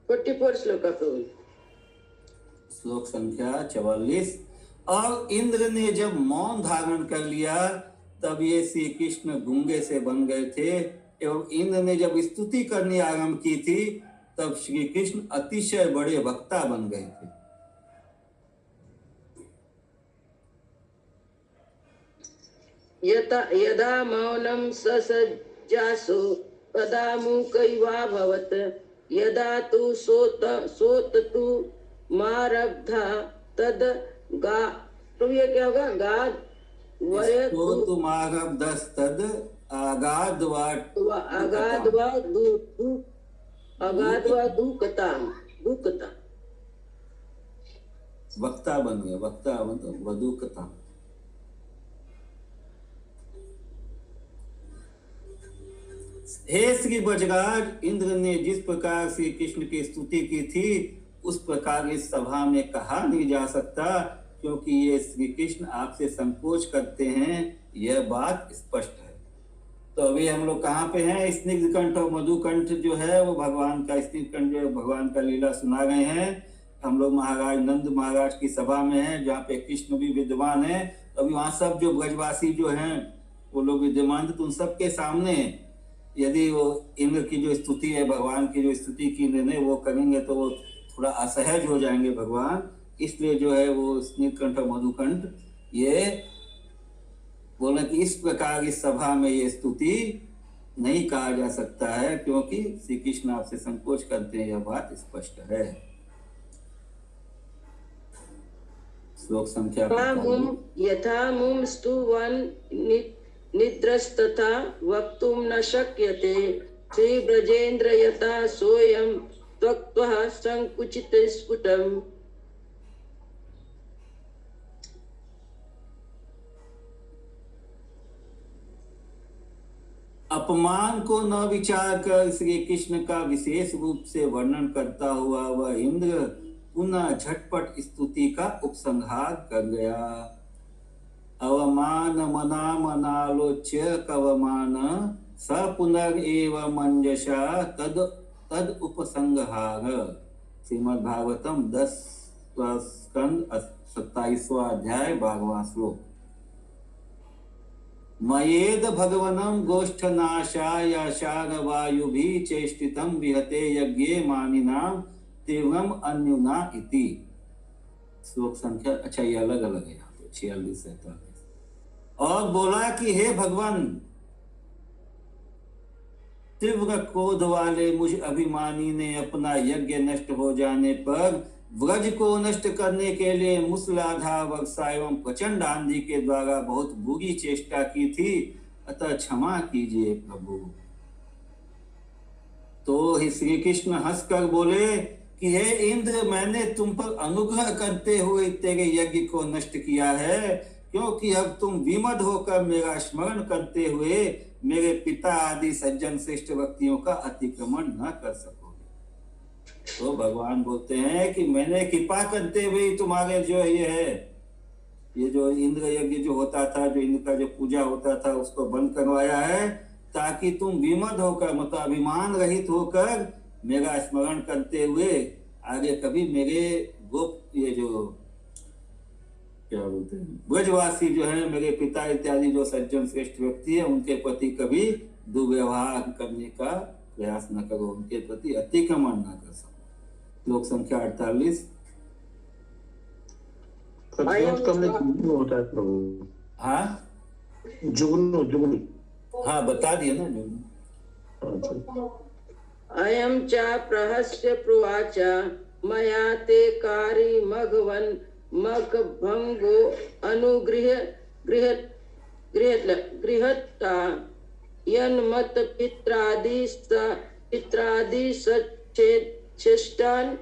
श्लोक प्रभु।
श्लोक संख्या 44। और इंद्र ने जब मौन धारण कर लिया तब ये श्री कृष्ण गूंगे से बन गए थे, एवं इंद्र ने जब स्तुति करनी आरंभ की थी तब श्री कृष्ण अतिशय बड़े वक्ता बन गए थे।
यदा मौनं ससज्जासो तदा मूकैवाभवत् यदा तु सोततु मारब्धा तद गा। तो ये क्या होगा? गाद
सोतु मारब्धस्तद
अगाधवा दुकता
वक्ता बन गए। वक्ता मतलब वधुकता। हे श्री ब्रजराज, इंद्र ने जिस प्रकार श्री कृष्ण की स्तुति की थी उस प्रकार इस सभा में कहा नहीं जा सकता, क्योंकि ये श्री कृष्ण आपसे संकोच करते हैं, यह बात स्पष्ट है। तो अभी हम लोग कहाँ पे हैं? स्निग्ध कंठ और मधुकंठ जो है वो भगवान का, स्निग्ध कंठ जो है भगवान का लीला सुना गए हैं। हम लोग महाराज नंद महाराज की सभा में हैं जहाँ पे कृष्ण भी विद्यमान है। अभी वहाँ सब जो ब्रजवासी जो हैं वो लोग विद्यमान थे, तो उन सबके सामने यदि वो इंद्र की जो स्तुति है, भगवान की जो स्तुति की इन्होंने वो करेंगे तो वो थोड़ा असहज हो जाएंगे भगवान। इसलिए जो है वो स्निग्धकंठ और मधुकंठ ये बोले कि इस प्रकार इस सभा में ये स्तुति नहीं कहा जा सकता है, क्योंकि श्री कृष्ण आपसे संकोच करते हैं, यह बात स्पष्ट है। श्लोक संख्या
यथा मुम स्तुवन निद्रस्तथा वक्तुं न शक्यते श्री ब्रजेन्द्र यथा सोयं त्वक्त्वा संकुचित स्फुटम्।
अपमान को न विचार कर श्री कृष्ण का विशेष रूप से वर्णन करता हुआ वह इंद्र पुनः झटपट स्तुति का उपसंहार कर गया। अवमान मना मनालोच्य कवमान स पुनरेव मंजसा तद उपसंहार। श्रीमद् भागवतम 10 स्कंद 27वां अध्याय 12वां श्लोक। मयेद भगवनं गोष्ठनाशाय शागवायुभिः चेष्टितं विहते यज्ञे मानिनां तीव्रम अन्युना इति। श्लोक संख्या अच्छा ये अलग अलग है यहाँ पे 46 47। और बोला कि हे भगवान, तीव्र क्रोध वाले मुझ अभिमानी ने अपना यज्ञ नष्ट हो जाने पर व्रज को नष्ट करने के लिए मूसलाधार वर्षा एवं प्रचंड आंधी के द्वारा बहुत बुरी चेष्टा की थी, अतः क्षमा कीजिए प्रभु। तो श्री कृष्ण हंसकर बोले कि हे इंद्र, मैंने तुम पर अनुग्रह करते हुए तेरे यज्ञ को नष्ट किया है, क्योंकि अब तुम विमद होकर मेरा स्मरण करते हुए मेरे पिता आदि सज्जन श्रेष्ठ व्यक्तियों का अतिक्रमण न कर सकोगे। तो भगवान बोलते हैं कि मैंने कृपा करते हुए तुम्हारे जो ये जो इंद्र यज्ञ जो होता था, जो इंद्र का जो पूजा होता था, उसको बंद करवाया है, ताकि तुम विमद होकर मतलब अभिमान रहित होकर मेरा स्मरण करते हुए आगे कभी मेरे गोप ये जो क्या बोलते हैं ब्रजवासी जो है, मेरे पिता इत्यादि जो सज्जन श्रेष्ठ व्यक्ति है, उनके प्रति कभी दुर्व्यवहार करने का प्रयास न करो, उनके प्रति अतिक्रमण न कर सको। श्लोक संख्या 48।
होता है प्रभु।
हाँ
जुगनू
हाँ बता दिया ना जुगनू।
अयं च प्रहस्य प्रोवाच मया ते कारी मघवन् मघभंगो गृहता यन्मत पित्रादि चेष्टान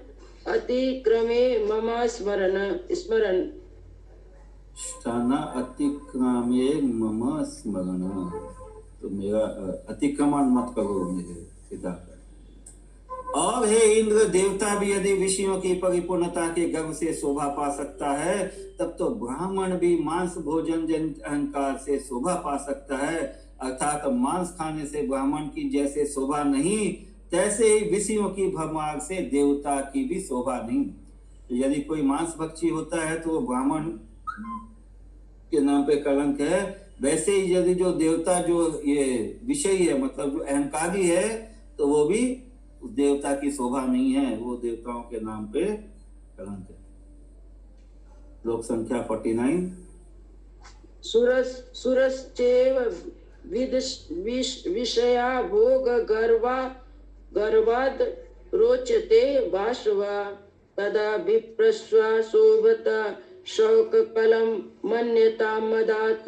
अतिक्रमे मम स्मरण
स्थाना अतिक्रमे मम स्मरण। तो मेरा अतिक्रमण मत करो मेरे पिता का। और हे इंद्र, देवता भी यदि विषयों की परिपूर्णता के गर्व से शोभा पा सकता है, तब तो ब्राह्मण भी मांस भोजन जन अहंकार से शोभा पा सकता है। अर्थात मांस खाने से ब्राह्मण की जैसे शोभा नहीं, तैसे ही विषयों की भरमार से देवता की भी शोभा नहीं। तो यदि कोई मांस भक्षी होता है तो वो ब्राह्मण के नाम पे कलंक है। वैसे ही यदि जो देवता जो ये विषयी है, मतलब जो अहंकारी है, तो वो भी उस देवता की शोभा नहीं है, वो देवताओं के नाम पे कलंक है। श्लोक संख्या 49।
सुरश्चैव विषया भोग गर्वाद रोचते वाशवा तदा विप्रस्वा शोभता शौक कलम मन्यता मदात।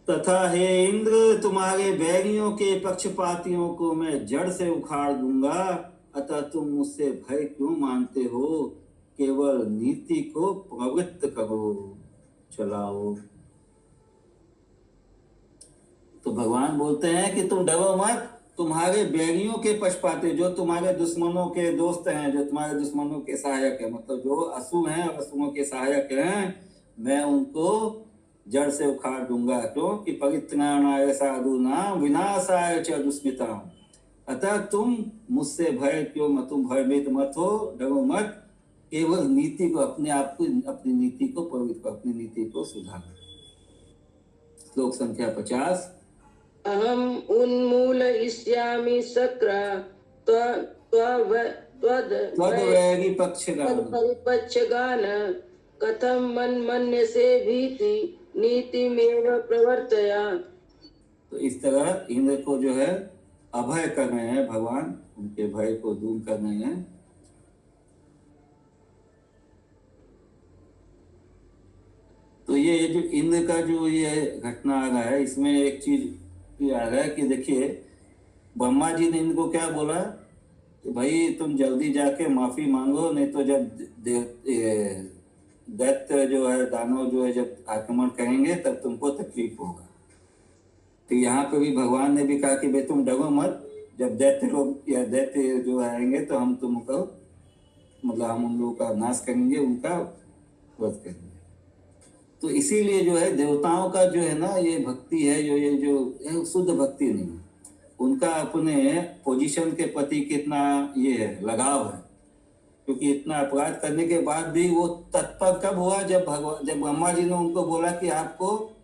तथा हे इंद्र, तुम्हारे बैरियों के पक्षपातियों को मैं जड़ से उखाड़ दूंगा, अतः तुम मुझसे भय क्यों मानते हो? केवल नीति को प्रवृत्त करो, चलाओ। तो भगवान बोलते हैं कि तुम डरो मत, तुम्हारे बैरियों के पक्षपाती, जो तुम्हारे दुश्मनों के दोस्त हैं, जो तुम्हारे दुश्मनों के सहायक है, मतलब जो असुर हैं और असुरों के सहायक हैं, मैं उनको जड़ से उखाड़ दूंगा। क्यों कि परित्राणाय साधूनां विनाशाय च दुष्कृताम्। अतः तुम मुझसे भय क्यों मत, तुम भयभीत मत हो, डरो मत, केवल नीति को, अपने आप को, अपनी नीति को पवित्र करो, अपनी नीति को सुधारो। श्लोक संख्या 50।
अहम उन्मूलयिष्यामि शक्रा
त्वद्वैरी
परिपक्षगान कथम मन्यसे भीति नीतिमेव प्रवर्तया।
तो इस तरह इंद्र को जो है अभय कर रहे हैं भगवान, उनके भय को दूर कर रहे हैं। तो ये जो इंद्र का जो ये घटना आ रहा है, इसमें एक चीज ये आ रहा है कि देखिए, ब्रह्मा जी ने इनको क्या बोला कि भाई तुम जल्दी जाके माफी मांगो, नहीं तो जब दैत्य जो है, दानव जो है, जब आक्रमण करेंगे तब तुमको तकलीफ होगा। तो यहाँ पे भी भगवान ने भी कहा कि भाई तुम डरो मत, जब दैत्य लोग या दैत्य जो आएंगे तो हम तुमको, मतलब हम उन लोगों का नाश करेंगे, उनका वध करेंगे। तो इसीलिए जो है देवताओं का जो है ना ये भक्ति है, जो ये जो शुद्ध भक्ति नहीं है, उनका अपने पोजीशन के प्रति कितना ये है लगाव है। क्योंकि इतना अपराध करने के बाद भी वो तत्पर कब हुआ, जब ब्रह्मा जी ने उनको बोला कि आपको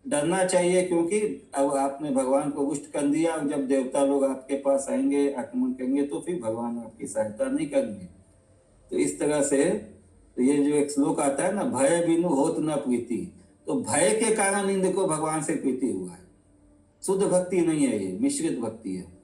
डरना चाहिए, क्योंकि अब आपने भगवान को रुष्ट कर दिया, और जब देवता लोग आपके पास आएंगे, आक्रमण करेंगे, तो फिर भगवान आपकी सहायता नहीं करेंगे। तो इस तरह से तो ये जो एक श्लोक आता है ना, भय बिनु होत न प्रीति, तो भय के कारण इंद्र को भगवान से प्रीति हुआ है। शुद्ध भक्ति नहीं है, ये मिश्रित भक्ति है।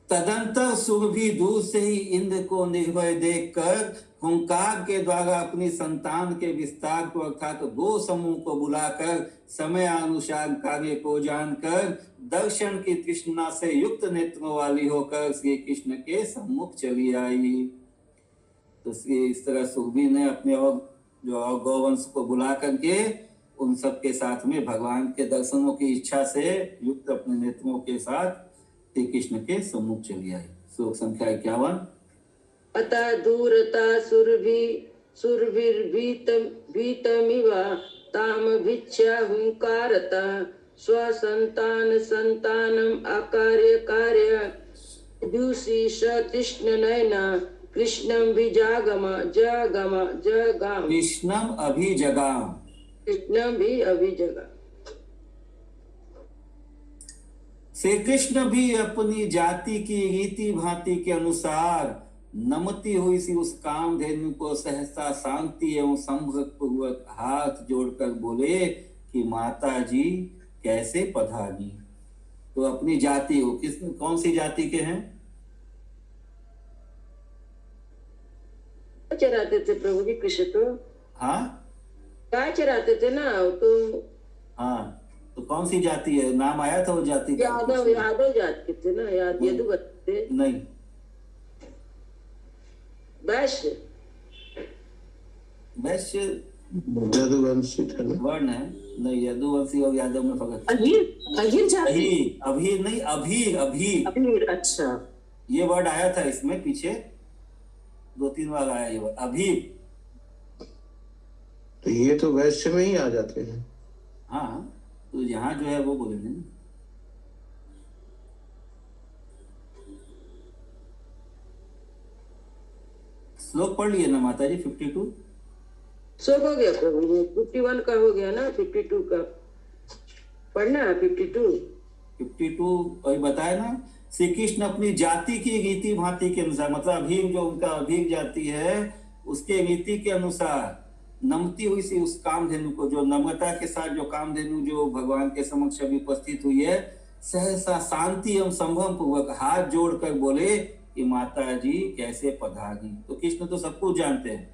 तदंतर सुर भी दूर से ही इंद्र को निर्भय देखकर हुंकार के द्वारा अपनी संतान के विस्तार को, अर्थात गो समूह को बुलाकर समय अनुसार कार्य को जानकर दर्शन की तृष्णा से युक्त नेत्रों वाली होकर श्री कृष्ण के सम्मुख चली आई। तो इस तरह सुरभि ने अपने और जो गौवंश को बुला करके उन सब के साथ में भगवान के दर्शनों की इच्छा से युक्त अपने नेत्रों के साथ श्री कृष्ण के सम्मुख चली आई। श्लोक संख्या 51।
अतः दूरता सुरभिर्भीतमिव ताम भिक्षा हुंकारता स्वसंतानम आकार्य कार्य दूषी सतृष्ण नयना कृष्णम विजागम जगाम
कृष्णम अभिजगाम। श्री कृष्ण भी अपनी जाति की रीति भांति के अनुसार नमती हुई सी उस कामधेनु को सहसा शांति एवं संभ्रम पूर्वक हाथ जोड़कर बोले कि माता जी कैसे पधारी। तो अपनी जाति हो, कौन सी जाति के हैं?
चराते थे प्रभु जी कृष्ण को।
हाँ,
गाय चराते थे ना, तो
हाँ, तो कौन सी जाति है, नाम आया था वो जाति का?
यादव यादव जात के थे ना, यदु थे।
नहीं,
वैश्य
वैश्य
यदुवंशी थे ना।
वर्ण है। नहीं, यदुवंशी और यादव में फर्क है।
अहीर जाति।
अभी नहीं, अभी अभी
अहीर, अच्छा।
ये वर्ड आया था इसमें, पीछे 2-3 बार आया ये वर्ड अभी।
तो ये तो वैश्य में ही आ जाते हैं।
हाँ, तो यहाँ जो है वो बोलेंगे ना। श्लोक पढ़ लिए ना माता जी 52?
सब हो गया प्रभु जी, 51 का हो गया ना, 52 का पढ़ना है। 52
और बताया ना, श्री कृष्ण अपनी जाति की रीति भांति के अनुसार, मतलब अभीम जो उनका अभीम जाति है उसके रीति के अनुसार नमती हुई सी उस कामधेनु को, जो नम्रता के साथ जो कामधेनु जो भगवान के समक्ष अभी उपस्थित हुई है, सहसा शांति एवं संभ्रम पूर्वक हाथ जोड़कर बोले कि माता जी कैसे पधारी। तो कृष्ण तो सब कुछ जानते हैं,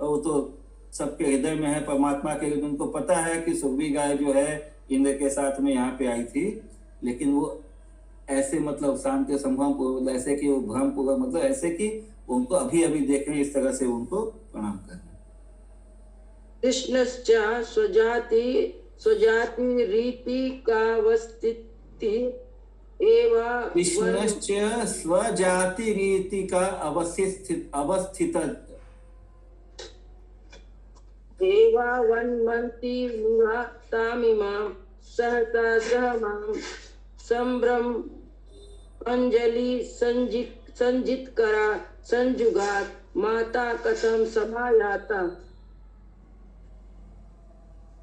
और वो तो सबके हृदय में है, परमात्मा के हृदय। उनको पता है कि सुरभि गाय जो है इंद्र के साथ में यहाँ पे आई थी, लेकिन वो ऐसे मतलब शांति संभ्रम पूर्वक, ऐसे कि वो भ्रम पूर्वक, मतलब ऐसे कि उनको अभी अभी देख रहे हैं, इस तरह से उनको प्रणाम कर रहे हैं।
कृष्णश्च स्वजाति रीति कावस्थिति एवं
कृष्णश्च स्वजाति रीति का अवस्थित
वन्मन्ति तामिमां सहसा सहमां संभ्रम अंजलि संजित करा संजुगात माता कथम समायाता।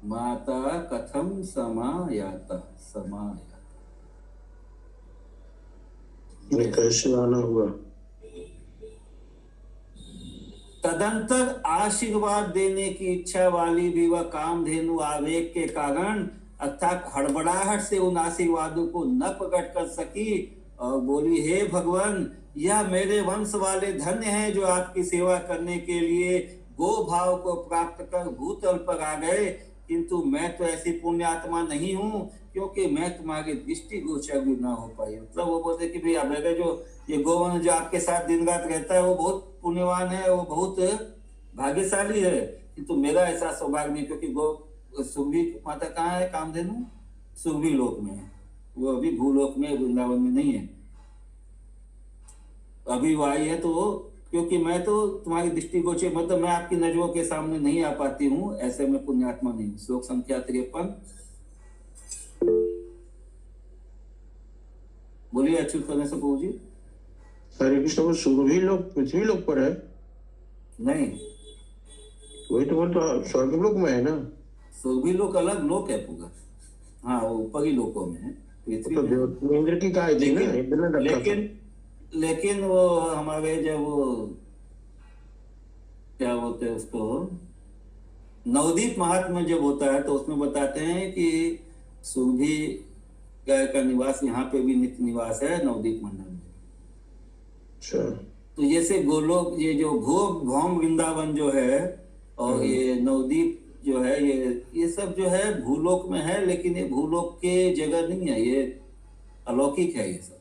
माता कथम समायाता।
ये कैसे आना हुआ?
तदंतर आशीर्वाद देने की इच्छा वाली भी वह कामधेनु आवेग के कारण अर्थात हड़बड़ाहट से उन आशीर्वादों को न प्रकट कर सकी और बोली, हे भगवान, यह मेरे वंश वाले धन्य हैं जो आपकी सेवा करने के लिए गो भाव को प्राप्त कर भूतल पर आ गए, किंतु मैं तो ऐसी पुण्य आत्मा नहीं हूँ, क्योंकि मैं तुम्हारी दृष्टि गोचर भी ना हो पाई। मतलब वो बोलते कि भाई मेरे जो ये गोवन जो आपके साथ दिन रात रहता है वो बहुत पुण्यवान है, वो बहुत भाग्यशाली है, किंतु मेरा ऐसा सौभाग्य नहीं, क्योंकि गो सुरभि माता कहाँ है? कामधेनु सुरभि लोक में है, वो अभी भूलोक में वृंदावन में नहीं है, अभी वो आई है। तो क्योंकि मैं तो तुम्हारी दृष्टि गोचर, मतलब मैं आपकी नजरों के सामने नहीं आ पाती हूँ, ऐसे में पुण्यात्मा नहीं हूँ। श्लोक संख्या 53। बोलिए अच्युत करने से प्रभु जी।
हरे कृष्ण, वो सुरभि लोग पृथ्वी लोक पर है?
नहीं,
वही तो बोलता स्वर्ग लोक में है ना।
सुरभि लोक अलग लोक है पूरा। हाँ, वो ऊपरी लोकों में है, पृथ्वी
तो इंद्र की गाय थी ना, इंद्र ने रखा था।
लेकिन वो हमारे जब वो क्या बोलते हैं उसको, नवदीप महात्म्य जब होता है तो उसमें बताते हैं कि सुरभि गाय का निवास यहाँ पे भी नित्य निवास है नवदीप मंडल में।
अच्छा,
तो जैसे गोलोक, ये जो भौम वृंदावन जो है और ये नवदीप जो है, ये सब जो है भूलोक में है, लेकिन ये भूलोक के जगह नहीं है, ये अलौकिक है, ये सब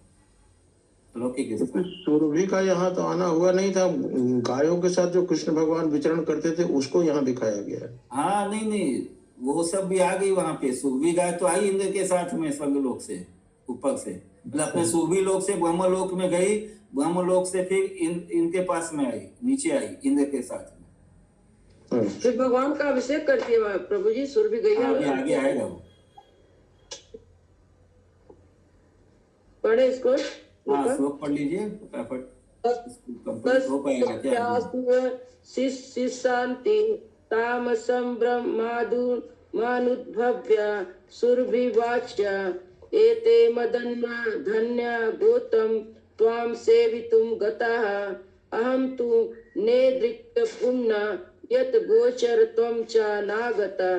अलौकिक है।
सुरभि का यहाँ तो आना हुआ नहीं था, गायों के साथ जो कृष्ण भगवान विचरण करते थे उसको यहाँ दिखाया गया है।
हाँ, नहीं, वो सब भी आ गई वहां पे। सुरभि गाय तो आई इंद्र के साथ में स्वर्गलोक से, ऊपर से, मतलब अपने सुरभि लोक से ब्रह्मलोक में गई, ब्रह्मलोक से फिर इनके पास में आई, नीचे आई इंद्र के साथ में।
फिर भगवान का अभिषेक करती है प्रभु जी सुरभि गैया।
आगे आएगा वो।
पढ़े इसको।
हाँ, श्लोक पढ़ लीजिए फटाफट, कंप्लीट हो पाएगा क्या?
शिशांति ताम संभ्रम मानुद्भव्य सुरभिवाच्य एते मदन्ना धन्या गोतम त्वां सेवितुं गताः अहं तु नेदृक्य पुण्य यत् गोचर त्वं च नागता।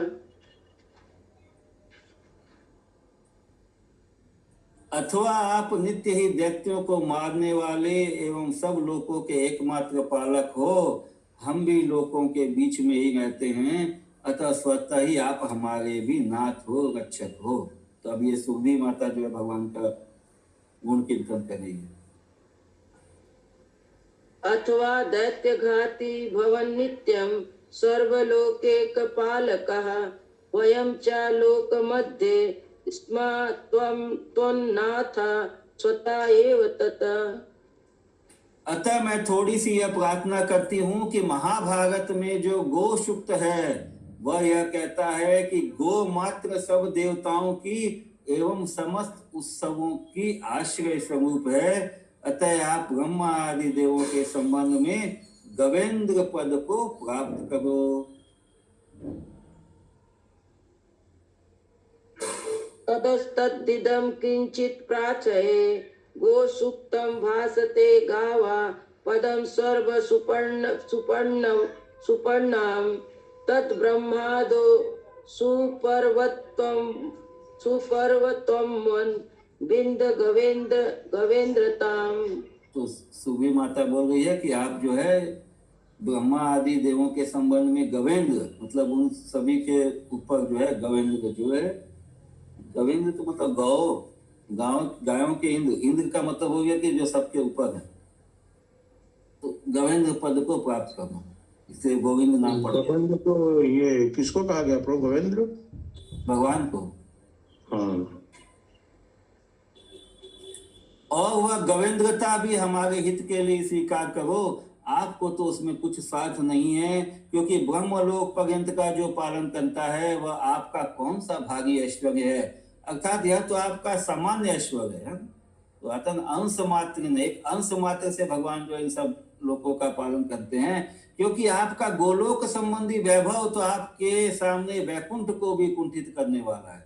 अथवा आप नित्य ही दैत्यों को मारने वाले एवं सब लोगों के एकमात्र पालक हो, हम भी लोगों के बीच में ही रहते हैं, अतः स्वतः ही आप हमारे भी नाथ हो, रक्षक हो। तो अब ये सुखदेवी माता जो है भगवान का गुण कीर्तन करेगी।
अथवा दैत्य घाती भवन नित्यम सर्वलोके कपालकः वयं च लोक मध्ये स्म त्वं त्वन्नाथ स्वतः एव ततः।
अतः मैं थोड़ी सी यह प्रार्थना करती हूँ कि महाभारत में जो गो सूक्त है वह यह कहता है कि गो मात्र सब देवताओं की एवं समस्त उत्सवों की आश्रय स्वरूप है। अतः आप ब्रह्मा आदि देवों के संबंध में गवेंद्र पद को प्राप्त करो।
ततस्तद्दिदं किंचित प्राचये गो सूक्तं भासते गावा पदं सर्व सुपर्णं तत् ब्रह्मादो सुपर्वत्वं बिंद गवेंद्रताम।
तो सुखदेवी माता बोल रही है कि आप जो है ब्रह्मा आदि देवों के संबंध में गवेंद्र मतलब उन सभी के ऊपर जो है गवेंद्र जो है, गवेंद्र तो मतलब गायों के इंद्र का मतलब हो गया कि जो सबके ऊपर है। तो गवेंद्र पद को प्राप्त करना, इसलिए गोविंद नाम पड़ गया।
गोविंद को ये किसको कहा गया प्रभु? गोविंद्र
भगवान को।
हाँ।
और वह गवेंद्रता भी हमारे हित के लिए स्वीकार करो। आपको तो उसमें कुछ स्वार्थ नहीं है, क्योंकि ब्रह्मलोक पर्यंत का जो पालन करता है वह आपका कौन सा भारी ऐश्वर्य है। अर्थात यह तो आपका सामान्य ऐश्वर्य है। तो अतन अंश मात्र नहीं, एक अंश मात्र से भगवान जो इन सब लोगों का पालन करते हैं, क्योंकि आपका गोलोक संबंधी वैभव तो आपके सामने वैकुंठ को भी कुंठित करने वाला है।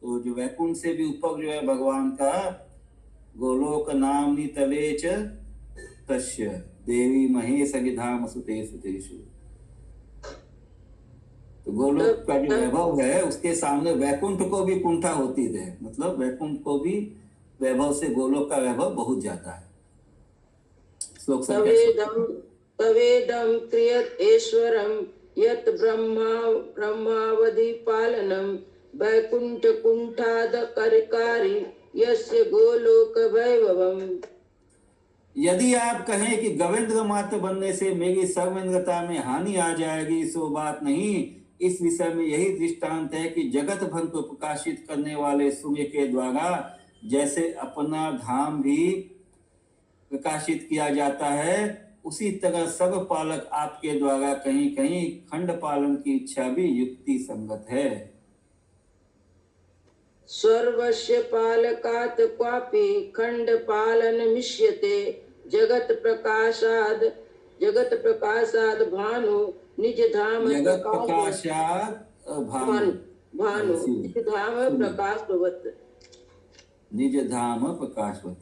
तो जो वैकुंठ से भी ऊपर जो है भगवान का गोलोक नामनि तले च तस्य देवी महेश धाम सुते सुतेषु। तो गोलोक का जो वैभव है उसके सामने वैकुंठ को भी कुंठा होती है, मतलब वैकुंठ को भी वैभव से गोलोक का वैभव बहुत ज्यादा है। श्लोक
तवेदं क्रियत ऐश्वरं यत् ब्रह्मावधि पालनं वैकुंठ कुंठाद करकारी यस्य गोलोक वैभवम्।
यदि आप कहें कि गवेंद्र मात्र बनने से मेरी सर्वेंद्रता में हानि आ जाएगी, सो बात नहीं। इस विषय में यही दृष्टांत है कि जगत भर को प्रकाशित करने वाले सूर्य के द्वारा जैसे अपना धाम भी प्रकाशित किया जाता है, उसी तरह सब पालक आपके द्वारा कहीं कहीं खंड पालन की इच्छा भी युक्ति संगत है।
सर्वस्य पालकात् क्वापि खंड पालन मिष्यते जगत प्रकाशाद भानु निज धाम
निज धाम प्रकाशवत।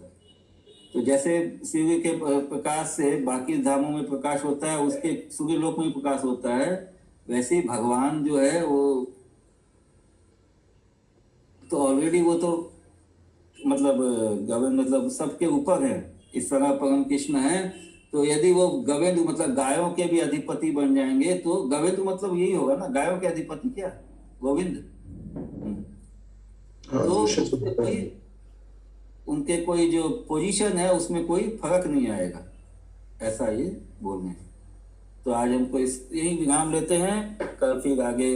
तो जैसे सूर्य के प्रकाश से बाकी धामों में प्रकाश होता है, उसके सूर्य लोक में प्रकाश होता है, वैसे ही भगवान जो है वो तो ऑलरेडी वो तो मतलब सबके ऊपर है। इस तरह परम कृष्ण है। तो यदि वो गवेंद्र मतलब गायों के भी अधिपति बन जाएंगे, तो गवेंद्र मतलब यही होगा ना, गायों के अधिपति क्या गोविंद। तो उनके कोई जो पोजीशन है उसमें कोई फर्क नहीं आएगा, ऐसा ये बोल रहे हैं। तो आज हमको यही विराम लेते हैं। कल फिर आगे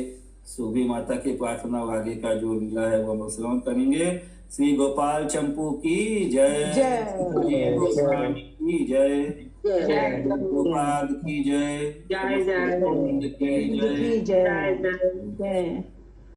सुखदेवी माता की प्रार्थना और आगे का जो लीला है वो हम श्रवण करेंगे। श्री गोपाल चंपू की जय, जय गोस्वामी की जय, जय गोपाल की जय, जय जय जय जय।